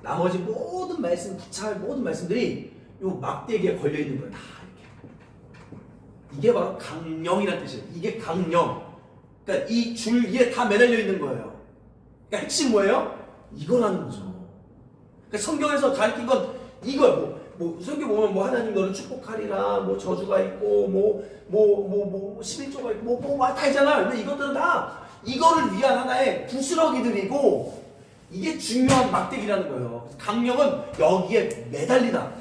나머지 모든 말씀, 부차할 모든 말씀들이 이 막대기에 걸려 있는 거예요. 다 이렇게. 이게 바로 강령이라는 뜻이에요. 이게 강령. 그러니까 이 줄기에 다 매달려 있는 거예요. 그러니까 핵심 뭐예요? 이거라는 거죠. 그러니까 성경에서 가르친 건 이거예요. 뭐 성경 보면 뭐 하나님 너를 축복하리라, 뭐 저주가 있고, 뭐 11조가 있고, 뭐 다 있잖아요. 근데 이것들은 다 이거를 위한 하나의 부스러기들이고, 이게 중요한 막대기라는 거예요. 강령은 여기에 매달리다.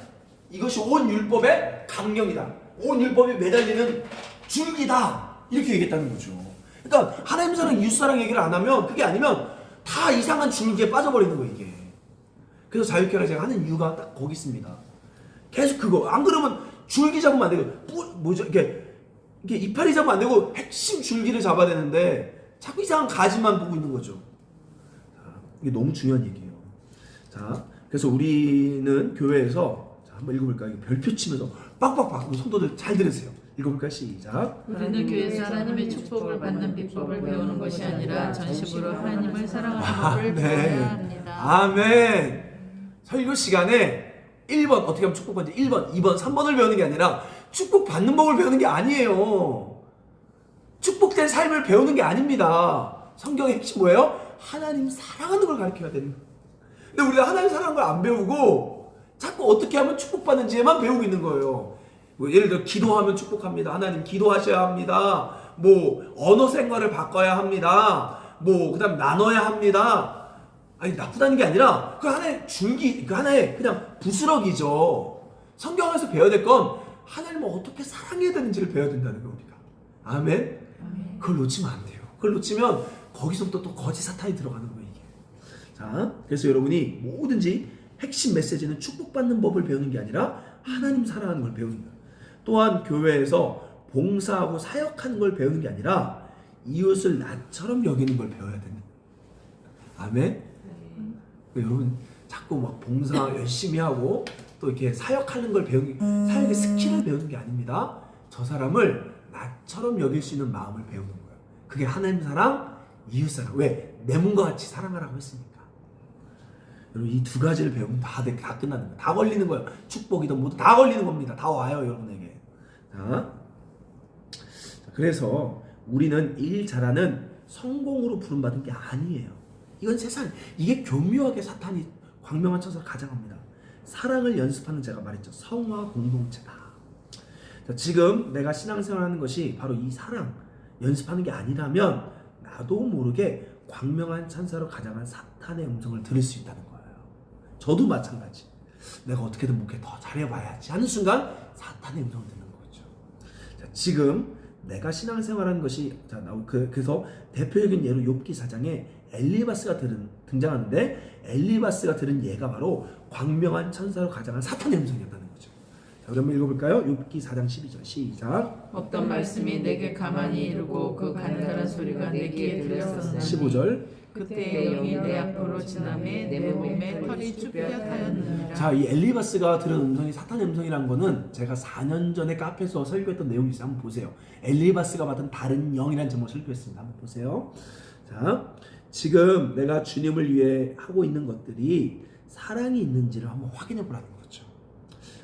이것이 온 율법의 강령이다. 온 율법에 매달리는 줄기다. 이렇게 얘기했다는 거죠. 그러니까 하나님 사랑, 이웃 사랑 얘기를 안 하면 그게 아니면 다 이상한 줄기에 빠져버리는 거예요, 이게. 그래서 자유케어를 제가 하는 이유가 딱 거기 있습니다. 계속 그거. 안 그러면 줄기 잡으면 안 되고, 이게 이파리 잡으면 안 되고 핵심 줄기를 잡아야 되는데 자꾸 이상한 가지만 보고 있는 거죠. 이게 너무 중요한 얘기예요. 자, 그래서 우리는 교회에서 자, 한번 읽어볼까요? 별표 치면서 빡빡빡 성도들 잘 들으세요. 읽어볼까요? 시작. 우리는 교회에서 하나님의 축복을 받는 비법을 배우는 것이 아니라 전심으로 하나님을 사랑하는 법을 배워야 합니다. 아멘. 설교 시간에 1번 어떻게 하면 축복받지? 1번, 2번, 3번을 배우는 게 아니라 축복받는 법을 배우는 게 아니에요. 축복된 삶을 배우는 게 아닙니다. 성경의 핵심 뭐예요? 하나님 사랑하는 걸 가르쳐야 되는 거예요. 근데 우리가 하나님 사랑하는 걸 안 배우고 자꾸 어떻게 하면 축복받는지에만 배우고 있는 거예요. 뭐 예를 들어 기도하면 축복합니다. 하나님 기도하셔야 합니다. 뭐 언어 생활을 바꿔야 합니다. 뭐 그다음 나눠야 합니다. 아니 나쁘다는 게 아니라 그 하나의 줄기, 그 하나의 그냥 부스러기죠. 성경에서 배워야 될 건 하나님을 어떻게 사랑해야 되는지를 배워야 된다는 거예요, 우리가. 아멘? 그걸 놓치면 안 돼요. 그걸 놓치면 거기서부터 또 거짓 사탄이 들어가는 거예요, 이게. 자, 그래서 여러분이 뭐든지 핵심 메시지는 축복받는 법을 배우는 게 아니라 하나님 사랑하는 걸 배우는 거예요. 또한 교회에서 봉사하고 사역하는 걸 배우는 게 아니라 이웃을 나처럼 여기는 걸 배워야 된다. 아멘? 여러분 자꾸 막 봉사 열심히 하고 또 이렇게 사역하는 걸 배우는 게 사역의 스킬을 배우는 게 아닙니다. 저 사람을 나처럼 여길 수 있는 마음을 배우는 거예요. 그게 하나님 사랑, 이웃 사랑. 왜? 내 몸과 같이 사랑하라고 했으니까. 여러분 이 두 가지를 배우면 다 끝나는 거예요. 다 걸리는 거예요. 축복이든 뭐든 다 걸리는 겁니다. 다 와요, 여러분에게. 자, 그래서 우리는 일 잘하는 성공으로 부름받은 게 아니에요. 이건 세상, 이게 교묘하게 사탄이 광명한 천사를 가장합니다. 사랑을 연습하는, 제가 말했죠, 성화 공동체다. 자, 지금 내가 신앙생활하는 것이 바로 이 사랑 연습하는 게 아니라면 나도 모르게 광명한 천사로 가장한 사탄의 음성을 들을 수 있다는 거예요. 저도 마찬가지. 내가 어떻게든 목회 더 잘해봐야지 하는 순간 사탄의 음성을 듣는 거죠. 자, 지금 내가 신앙생활하는 것이, 자, 그래서 대표적인 예로 욥기 4장에 엘리바스가 등장하는데 엘리바스가 들은 얘가 바로 광명한 천사로 가장한 사탄의 음성이었다는 거죠. 자, 우리 한번 읽어볼까요? 욥기 4장 12절 시작. 어떤 말씀이 내게 가만히 이르고 그 가느다란 소리가 내 귀에 들렸었나니 15절. 그때 영이 내 앞으로 지나매 내 몸에 털이 쭈뼛하였느니라. 자, 이 엘리바스가 들은 음성이 사탄의 음성이라는 거는 제가 4년 전에 카페에서 설교했던 내용이 있어요. 한번 보세요. 엘리바스가 받은 다른 영이라는 제목을 설교했습니다. 한번 보세요. 자, 지금 내가 주님을 위해 하고 있는 것들이 사랑이 있는지를 한번 확인해 보라는 거죠.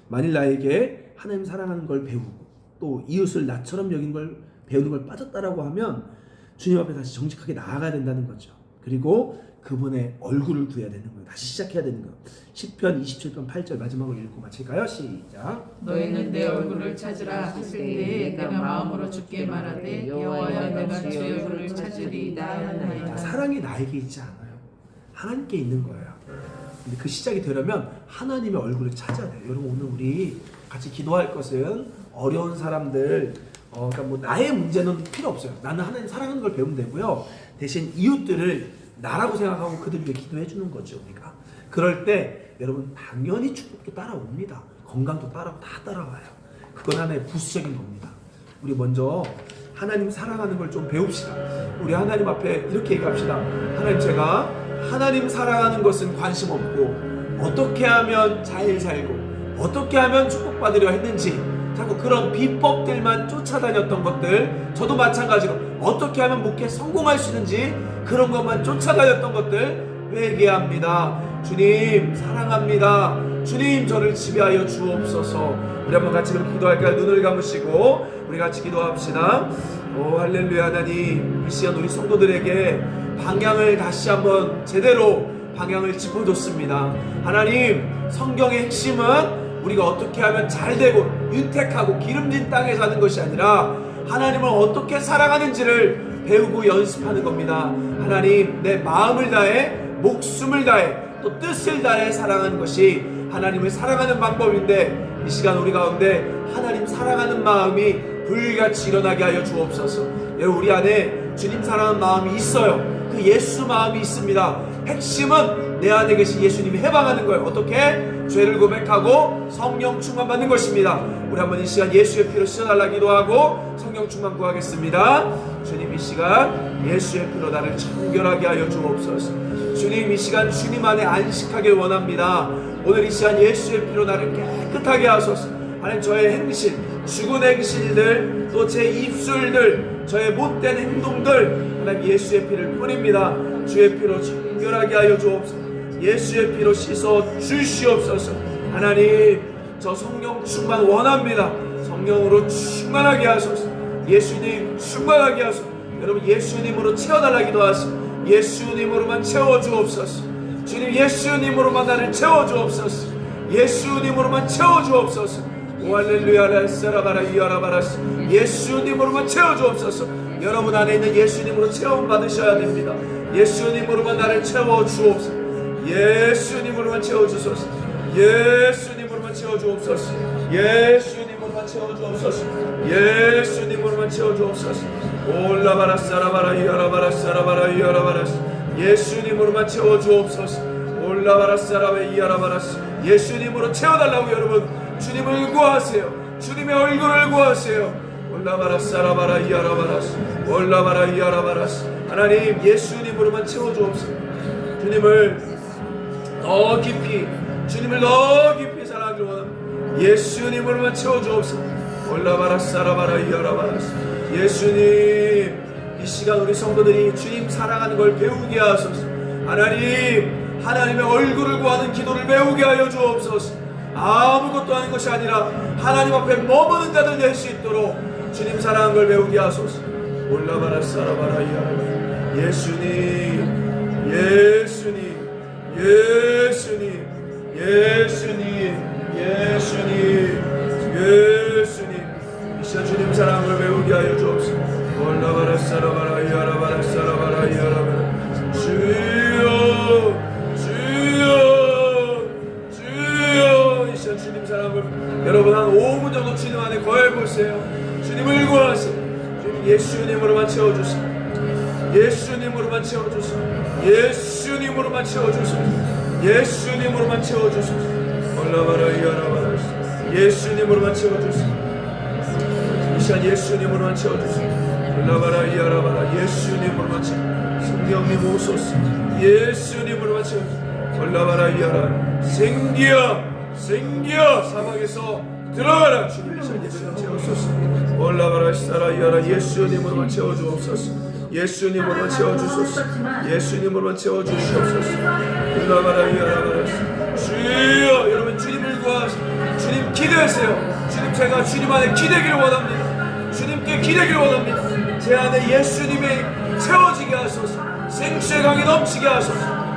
만일 나에게 하나님 사랑하는 걸 배우고 또 이웃을 나처럼 여긴 걸 배우는 걸 빠졌다라고 하면 주님 앞에 다시 정직하게 나아가야 된다는 거죠. 그리고 그분의 얼굴을 구해야 되는 거예요. 다시 시작해야 되는 거예요. 시편 27편 8절 마지막으로 읽고 마칠까요? 시작. 너희는 내 얼굴을 찾으라 하실 때에 내가 마음으로 주께 말하되 여호와여 내가 주의 얼굴을 찾으리이다 하나이다. 사랑이 나에게 있지 않아요. 하나님께 있는 거예요. 근데 그 시작이 되려면 하나님의 얼굴을 찾아야 돼요. 여러분 오늘 우리 같이 기도할 것은 어려운 사람들 그러니까 뭐 나의 문제는 필요 없어요. 나는 하나님 사랑하는 걸 배우면 되고요. 대신 이웃들을 나라고 생각하고 그들 위해 기도해 주는 거죠. 우리가 그럴 때 여러분 당연히 축복도 따라옵니다. 건강도 따라오고 다 따라와요. 그건 하나의 부수적인 겁니다. 우리 먼저 하나님 사랑하는 걸 좀 배웁시다. 우리 하나님 앞에 이렇게 얘기합시다. 하나님, 제가 하나님 사랑하는 것은 관심 없고 어떻게 하면 잘 살고 어떻게 하면 축복받으려 했는지 자꾸 그런 비법들만 쫓아다녔던 것들, 저도 마찬가지로 어떻게 하면 목회 성공할 수 있는지 그런 것만 쫓아다녔던 것들 회개합니다. 주님 사랑합니다. 주님 저를 지배하여 주옵소서. 우리 한번 같이 그렇게 기도할까요? 눈을 감으시고 우리 같이 기도합시다. 오 할렐루야. 하나님, 이 시간 우리 성도들에게 방향을 다시 한번 제대로 방향을 짚어줬습니다. 하나님, 성경의 핵심은 우리가 어떻게 하면 잘되고 윤택하고 기름진 땅에 사는 것이 아니라 하나님을 어떻게 사랑하는지를 배우고 연습하는 겁니다. 하나님, 내 마음을 다해 목숨을 다해 또 뜻을 다해 사랑하는 것이 하나님을 사랑하는 방법인데, 이 시간 우리 가운데 하나님 사랑하는 마음이 불같이 일어나게 하여 주옵소서. 여러분, 우리 안에 주님 사랑하는 마음이 있어요. 그 예수 마음이 있습니다. 핵심은 내 안에 계신 예수님이 해방하는 거예요. 어떻게? 죄를 고백하고 성령 충만 받는 것입니다. 우리 한번 이 시간 예수의 피로 씻어달라 기도하고 성령 충만 구하겠습니다. 주님, 이 시간 예수의 피로 나를 청결하게 하여 주옵소서. 주님, 이 시간 주님 안에 안식하길 원합니다. 오늘 이 시간 예수의 피로 나를 깨끗하게 하소서. 하나님, 저의 행실, 죽은 행실들, 또 제 입술들, 저의 못된 행동들 하나님 예수의 피를 뿌립니다. 주의 피로 청결하게 하여 주옵소서. 예수의 피로 씻어 주시옵소서. 하나님, 저 성령 충만 원합니다. 성령으로 충만하게 하소서. 예수님 충만하게 하소서. 여러분, 예수님으로 채워달라 기도하시오. 예수님으로만 채워주옵소서. 주님, 예수님으로만 나를 채워주옵소서. 예수님으로만 채워주옵소서. 오 할렐루야. 라사라바라 이아라바라스. 예수님으로만 채워주옵소서. 여러분 안에 있는 예수님으로 체험 받으셔야 됩니다. 예수님으로만 나를 채워주옵소서. 예수님으로만 채워주소서. 예수님으로만 채워주옵소서. 예수님으로만 채워주옵소서. 예수님으로만 채워주옵소서. 올라바라사라바라 이아라바라사라바라 이아라바라스. 예수님으로만 채워주옵소서. 올라바라사라바 이아라바라스. 예수님으로 채워달라고 여러분 주님을 구하세요. 주님의 얼굴을 구하세요. 올라바라사라바라 이아라바라스. 올라바라 이아라바라스. 하나님, 예수님으로만 채워주옵소서. 주님을 더 깊이, 주님을 더 깊이 사랑하길 원합니다. 예수님으로만 채워주옵소서. 올라바라사라바라 이아라바라스. 예수님, 이 시간 우리 성도들이 주님 사랑하는 걸 배우게 하소서. 하나님, 하나님의 얼굴을 구하는 기도를 배우게 하여 주옵소서. 아무것도 하는 것이 아니라 하나님 앞에 머무는 자들 될 수 있도록 주님 사랑하는 걸 배우게 하소서. 올라바라사라바라 이아라바라스. 예수님, 예수님, 예수님, 예수님, 예수님, 예수님, 이 시간 주님 사랑을 배우게 하여 주옵소서. 올라바라사라바라 이아라바라사라바라 이아라바라. 주여, 주여, 주여. 이 시간 주님 사랑을 여러분 한 5분 정도 주님 안에 거해보세요. 주님을 구하세요. 주님 예수님으로만 채워주세요. 예수님으로만 채워주소서. 예수님으로만 채워주소서. 예수님으로만 채워주소서. 올라바라 이어라바라 예수님으로만 채워주소서. 이 시간 예수님으로만 채워주소서. 올라바라 이어라바라 예수님으로만 채워주소서. 성령님 오소서. 예수님으로만 채워주소서. 올라바라 이어라 생기여 생기여 사막에서 들어가라. 주님 이 시간 예수님 채워주소서. 올라바라 시사라 이어라 예수님으로만 채워주옵소서. 예수님으로만 채워주소서. 예수님으로만 채워주시옵소서. 올라바라 이어라 주여. 여러분 주님을 구하세요. 주님 기대하세요. 주님 제가 주님 안에 기대기를 원합니다. 주님께 기대기를 원합니다. 제 안에 예수님이 채워지게 하소서. 생수의 강이 넘치게 하소서.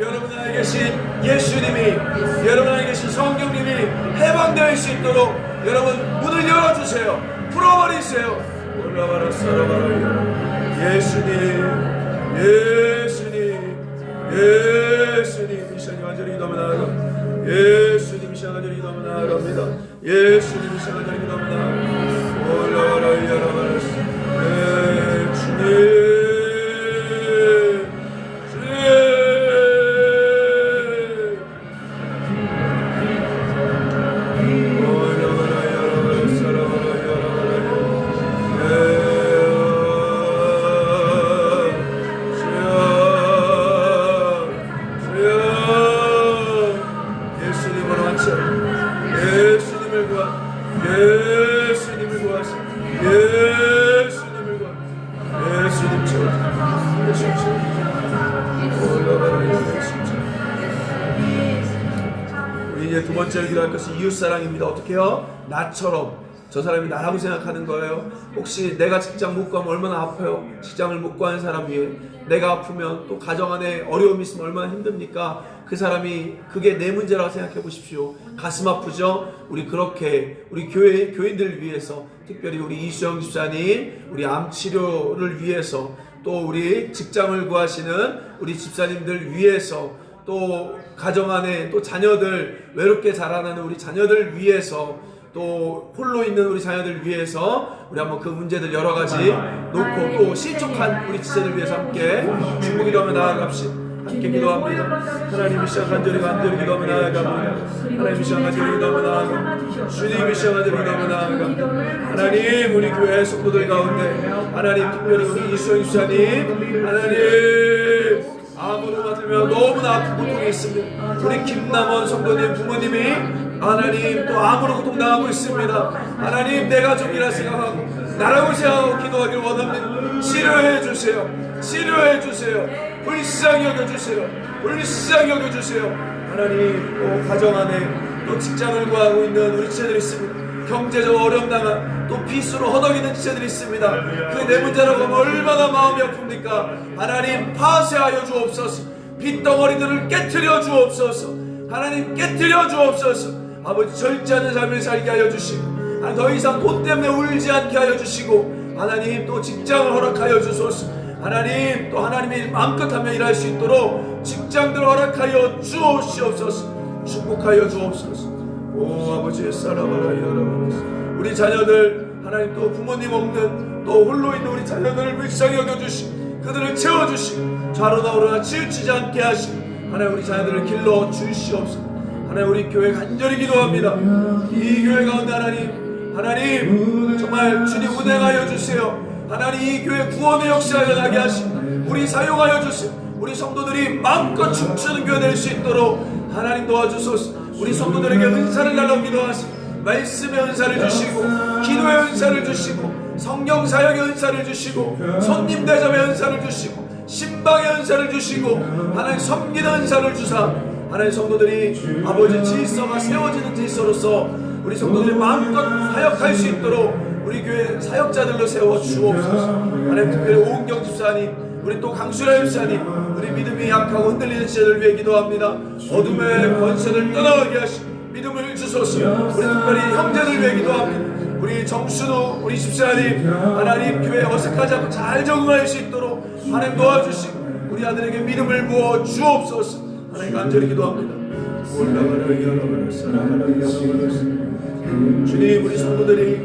여러분 안에 계신 예수님이, 여러분 안에 계신 성령님이 해방될 수 있도록 여러분 문을 열어주세요. 풀어버리세요. 올라가라 살아가라. 예수님, 예수님, 예수님. 이 시간이 완전히 너무 나아가. 예수님 이 시간 완전히 너무 나아갑니다. 예수님 이 시간 완전히 너무 나아가. 올라가라 열어가라. 주님. 우리 이제 두 번째로 기도할 것은 이웃사랑입니다. 어떻게 해요? 나처럼. 저 사람이 나라고 생각하는 거예요. 혹시 내가 직장 못 가면 얼마나 아파요? 직장을 못 구하는 사람 위해 내가 아프면 또 가정 안에 어려움이 있으면 얼마나 힘듭니까? 그 사람이 그게 내 문제라고 생각해 보십시오. 가슴 아프죠? 우리 그렇게 우리 교인들을 위해서, 특별히 우리 이수영 집사님, 우리 암 치료를 위해서, 또 우리 직장을 구하시는 우리 집사님들 위해서, 또 가정 안에 또 자녀들 외롭게 자라나는 우리 자녀들 위해서, 또 홀로 있는 우리 자녀들 위해서 우리 한번 그 문제들 여러 가지 놓고 또 실족한 우리 지체들 위해서 함께 중보 기도하며 나아갑시다. 함께 기도합니다. 하나님 이 시간 간절히 기도하며 나아갑니다. 하나님 이 시간 간절히 기도하며 나아갑니다. 주님 이 시간 간절히 기도하며 나아갑니다. 하나님 우리 교회 성도들 가운데 하나님 특별히 우리 이수영 집사님 하나님 암으로 맞으며 너무나 아픈 고통이 있습니다. 우리 김남원 성도님 부모님이 하나님 또 암으로 고통당하고 있습니다. 하나님 내 가족이라 생각하고 나라고 생각하고 기도하기를 원합니다. 치료해 주세요. 치료해 주세요. 불쌍히 여겨주세요. 불쌍히 여겨주세요. 하나님 또 가정 안에 또 직장을 구하고 있는 우리 지체들이 있습니다. 경제적 어려움 당한 또 빚으로 허덕이는 지체들이 있습니다. 그 내 문제라고 하면 얼마나 마음이 아픕니까? 하나님 파쇄하여 주옵소서. 빚덩어리들을 깨트려 주옵소서. 하나님 깨트려 주옵소서. 아버지 절제하는 삶을 살게 하여 주시고 더 이상 돈 때문에 울지 않게 하여 주시고 하나님 또 직장을 허락하여 주소서. 하나님 또 하나님이 마음껏 하며 일할 수 있도록 직장들 허락하여 주옵시옵소서. 축복하여 주옵소서. 오 아버지의 사랑하라 여러분 우리 자녀들 하나님 또 부모님 없는 또 홀로 있는 우리 자녀들을 불쌍히 여겨주시고 그들을 채워주시고 좌로나 우로나 치우치지 않게 하시고 하나님 우리 자녀들을 길러 주시옵소서. 하나님 우리 교회 간절히 기도합니다. 이 교회 가운데 하나님 정말 주님 운행하여 주세요. 하나님 이 교회 구원의 역사가 나게 하시고 우리 사용하여 주세요. 우리 성도들이 마음껏 춤추는 교회 될 수 있도록 하나님 도와주소서. 우리 성도들에게 은사를 달라고 기도하시고 말씀의 은사를 주시고 기도의 은사를 주시고 성령 사역의 은사를 주시고 손님 대접의 은사를 주시고 신방의 은사를 주시고 하나님 섬기는 은사를 주사 하나님 성도들이 아버지 질서가 세워지는 질서로서 우리 성도들이 마음껏 사역할 수 있도록 우리 교회 사역자들로 세워 주옵소서. 하나님 특별히 오은경 집사님 우리 또 강수라 집사님 우리 믿음이 약하고 흔들리는 시대를 위해 기도합니다. 어둠의 권세를 떠나게 하시고 믿음을 주소서. 우리 특별히 형제를 위해 기도합니다. 우리 정순우 우리 집사님 하나님 교회 어색하지 않고 잘 적응할 수 있도록 하나님 도와주시고 우리 아들에게 믿음을 부어 주옵소서. 하나님 간절히 기도합니다. 주님, 우리 성도들이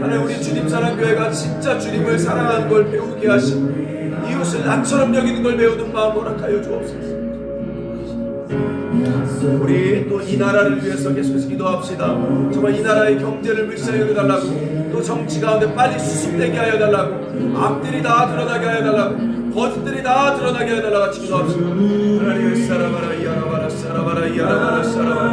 하나님 우리 주님 사랑교회가 진짜 주님을 사랑하는 걸 배우게 하시고 이웃을 나처럼 여기는 걸 배우는 마음 허락하여 주옵소서. 우리 또 이 나라를 위해서 계속해서 기도합시다. 정말 이 나라의 경제를 물쌍히 여겨달라고, 또 정치 가운데 빨리 수습되게 하여 달라고, 악들이 다 드러나게 하여 달라고, 거짓들이 다 드러나게 하여 달라고 같이 기도합시다. 하나님 사라바라 이야라바라 사라바라 이야라바라 사라바라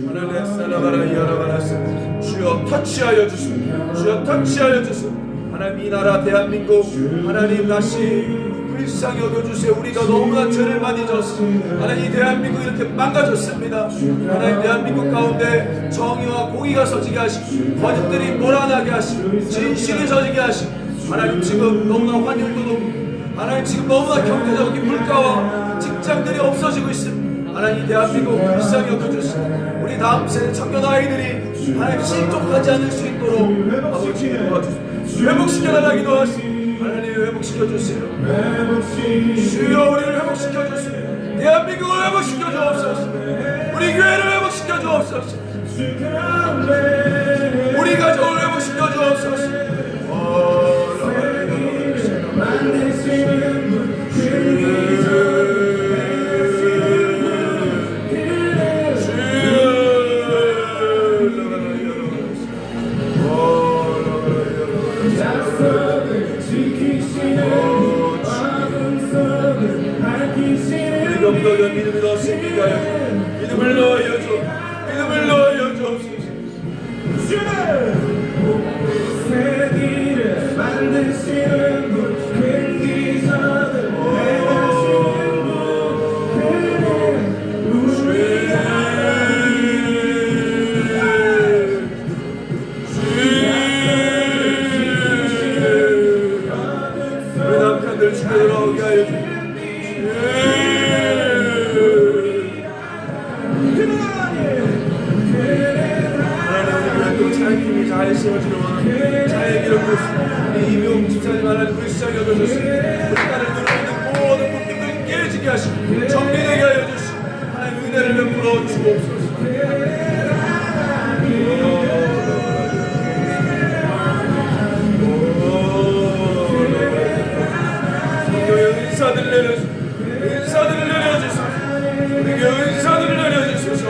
하나님 사라바라 이야라바라 사라바라 주여 터치하여 주시오. 주여 터치하여 주시오. 하나님 이 나라 대한민국 하나님 다시 불쌍히 여겨주세요. 우리가 너무나 죄를 많이 졌습니다. 하나님 이 대한민국 이렇게 망가졌습니다. 하나님 대한민국 가운데 정의와 공의가 서지게 하시고 거짓들이 몰아나게 하시고 진실이 서지게 하시고 하나님 지금 너무나 환율도 높고 하나님 지금 너무나 경제적인 물가와 직장들이 없어지고 있습니다. 하나님 이 대한민국 불쌍히 여겨주시고 우리 다음 세대 청년 아이들이 하나님 실족하지 않을 수 있도록 아버지 도와주시고 회복시켜달라 기도하시고 하나님 회복시켜주세요. 주여 우리를 회복시켜주세요. 대한민국을 회복시켜주옵소서. 우리 교회를 회복시켜주옵소서. 우리 가정을 회복시켜주옵소서. 우리 믿음을 넣습니다. 믿음을 넣어줘. 믿음을 넣어줘. 세기를 만드시는 분, 큰 기사들 행하시는 분, 그는 우리 우리 남편들 집에 돌아오게 하여 주시옵소서. 잘 세워지는 자의 기록도 이 이명 집사님 하나님 불쌍히 여겨주시고 우리 딸을 누르는 모든 묶임들이 깨지게 하시고 정리되게 하여 주시고 하나님 은혜를 베풀어 주옵소서. 교회 은사들 내려주소서. 은사들 내려주소서. 우리 교회 은사들 내려주소서.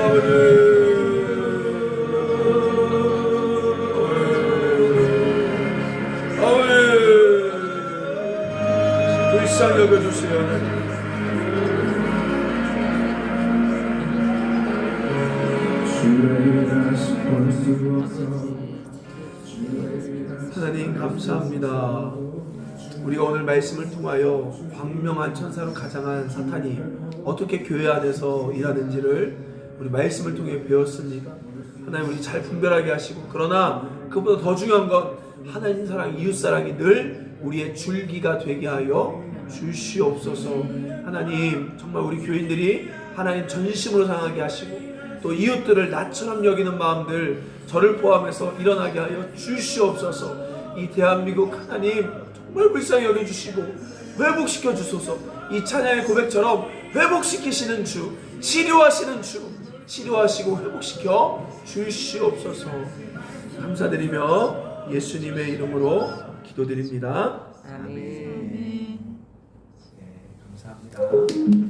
아버지 불쌍히 여겨주세요. 하나님 감사합니다. 우리가 오늘 말씀을 통하여 광명한 천사로 가장한 사탄이 어떻게 교회 안에서 일하는지를 우리 말씀을 통해 배웠습니다. 하나님 우리 잘 분별하게 하시고, 그러나 그보다 더 중요한 건 하나님 사랑, 이웃 사랑이 늘 우리의 줄기가 되게 하여 주시옵소서. 하나님 정말 우리 교인들이 하나님 전심으로 상하게 하시고 또 이웃들을 나처럼 여기는 마음들 저를 포함해서 일어나게 하여 주시옵소서. 이 대한민국 하나님 정말 불쌍히 여겨주시고 회복시켜 주소서. 이 찬양의 고백처럼 회복시키시는 주, 치료하시는 주, 치료하시고 회복시켜 주시옵소서. 감사드리며 예수님의 이름으로 기도드립니다. 아멘. 감사합니다.